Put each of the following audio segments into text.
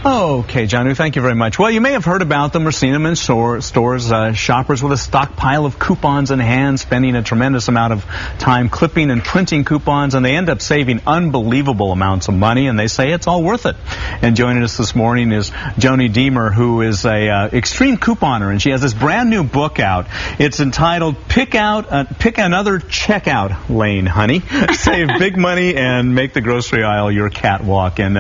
Okay, Janu, thank you very much. Well, you may have heard about them or seen them in stores. Shoppers with a stockpile of coupons in hand, spending a tremendous amount of time clipping and printing coupons, and they end up saving unbelievable amounts of money, and they say it's all worth it. And joining us this morning is Joni Deemer, who is a extreme couponer, and she has this brand new book out. It's entitled Pick Another Checkout Lane, Honey. Save big money and make the grocery aisle your catwalk. And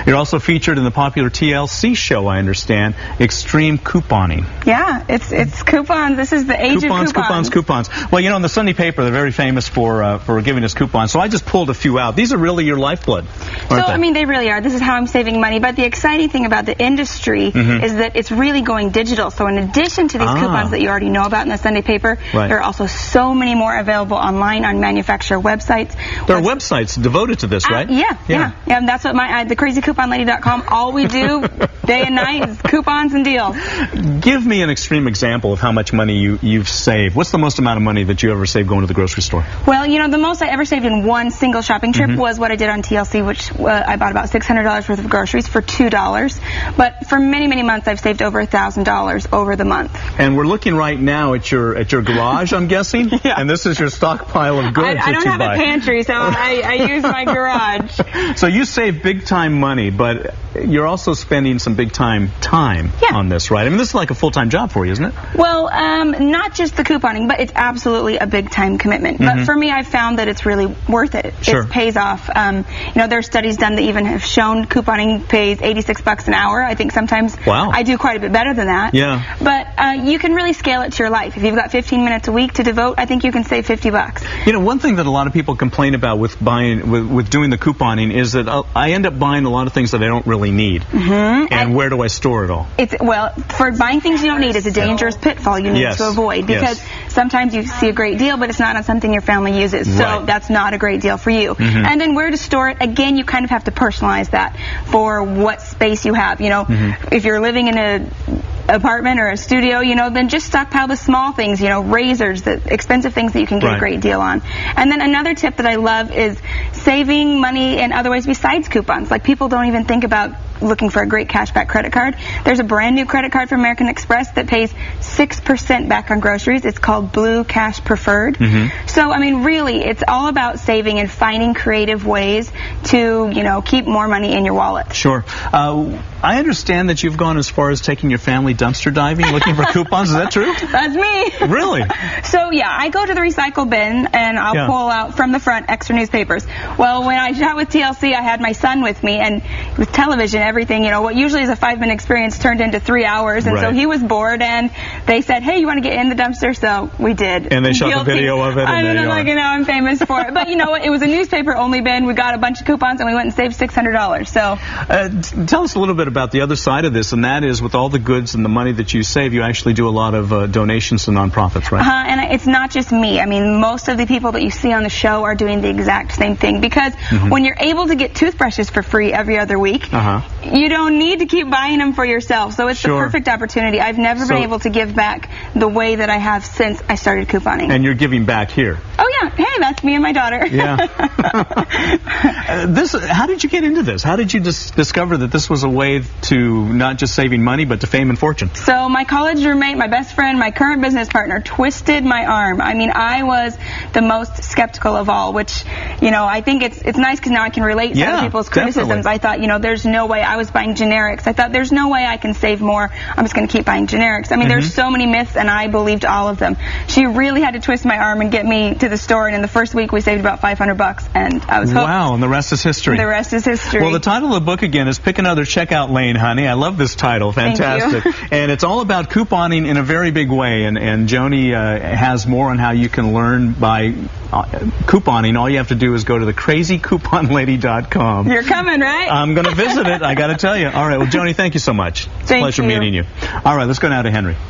you're also featured in the popular TLC show, I understand, Extreme Couponing. Yeah, it's coupons. This is the age of coupons. Well, you know, in the Sunday paper, they're very famous for giving us coupons. So I just pulled a few out. These are really your lifeblood, aren't they? I mean, they really are. This is how I'm saving money. But the exciting thing about the industry is that it's really going digital. So in addition to these coupons that you already know about in the Sunday paper, there are also so many more available online on manufacturer websites. There are websites devoted to this, right? Yeah. And that's what the crazycouponlady.com, all we do day and night is coupons and deals. Give me an extreme example of how much money you've saved. What's the most amount of money that you ever saved going to the grocery store? Well, you know, the most I ever saved in one single shopping trip was what I did on TLC, which I bought about $600 worth of groceries for $2. But for many, many months, I've saved over $1,000 over the month. And we're looking right now at your garage, I'm guessing? Yeah. And this is your stockpile of goods I don't have a pantry, so I use my garage. So you save big time money, but you're also spending some big time on this, right? I mean, this is like a full-time job for you, isn't it? Well, not just the couponing, but it's absolutely a big time commitment. But for me, I've found that it's really worth it. Sure. It pays off. You know, there are studies done that even have shown couponing pays $86 an hour. I think sometimes I do quite a bit better than that. Yeah. But you can really scale it to your life. If you've got 15 minutes a week to devote, I think you can save $50. You know, one thing that a lot of people complain about with doing the couponing is that I end up buying a lot of things that I don't really need. And where do I store it all? Well, for buying things you don't need is a dangerous pitfall you need to avoid, because sometimes you see a great deal, but it's not on something your family uses, so that's not a great deal for you. And then where to store it, again, you kind of have to personalize that for what space you have. You know, if you're living in an apartment or a studio, you know, then just stockpile the small things, you know, razors, the expensive things that you can get a great deal on. And then another tip that I love is saving money in other ways besides coupons. Like, people don't even think about looking for a great cashback credit card. There's a brand new credit card from American Express that pays 6% back on groceries. It's called Blue Cash Preferred. So, I mean, really, it's all about saving and finding creative ways to, you know, keep more money in your wallet. Sure. I understand that you've gone as far as taking your family dumpster diving, looking for coupons. Is that true? That's me. Really? So, yeah, I go to the recycle bin, and I'll pull out from the front extra newspapers. Well, when I shot with TLC, I had my son with me, and with television, everything, you know, what usually is a 5-minute experience turned into 3 hours, and so he was bored, and they said, hey, you want to get in the dumpster? So we did. And they shot the video of it. I don't know, like, you know, I'm famous for it. But you know what? It was a newspaper-only bin. We got a bunch of coupons, and we went and saved $600. So tell us a little bit about the other side of this, and that is, with all the goods and the money that you save, you actually do a lot of donations to nonprofits, right? And it's not just me. I mean, most of the people that you see on the show are doing the exact same thing, because when you're able to get toothbrushes for free every other week, you don't need to keep buying them for yourself. So it's the perfect opportunity. I've never been able to give back the way that I have since I started couponing. And you're giving back here. Oh, yeah. Hey, that's me and my daughter. Yeah. How did you get into this? How did you discover that this was a way to not just saving money, but to fame and fortune? So my college roommate, my best friend, my current business partner twisted my arm. I mean, I was the most skeptical of all, which, you know, I think it's nice because now I can relate to other people's criticisms. I thought, you know, there's no way. I was buying generics. I thought, there's no way I can save more. I'm just going to keep buying generics. I mean, there's so many myths, and I believed all of them. She really had to twist my arm and get me to the store, and in the first week we saved about $500, and I was hooked. Wow, and the rest is history. The rest is history. Well, the title of the book, again, is Pick Another Checkout Lane, Honey. I love this title. Fantastic. Thank you. And it's all about couponing in a very big way, and Joni has more on how you can learn by couponing. All you have to do is go to the crazycouponlady.com. You're coming, right? I'm going to visit it, I got to tell you. All right, well, Joni, thank you so much. It's a pleasure meeting you. All right, let's go now to Henry.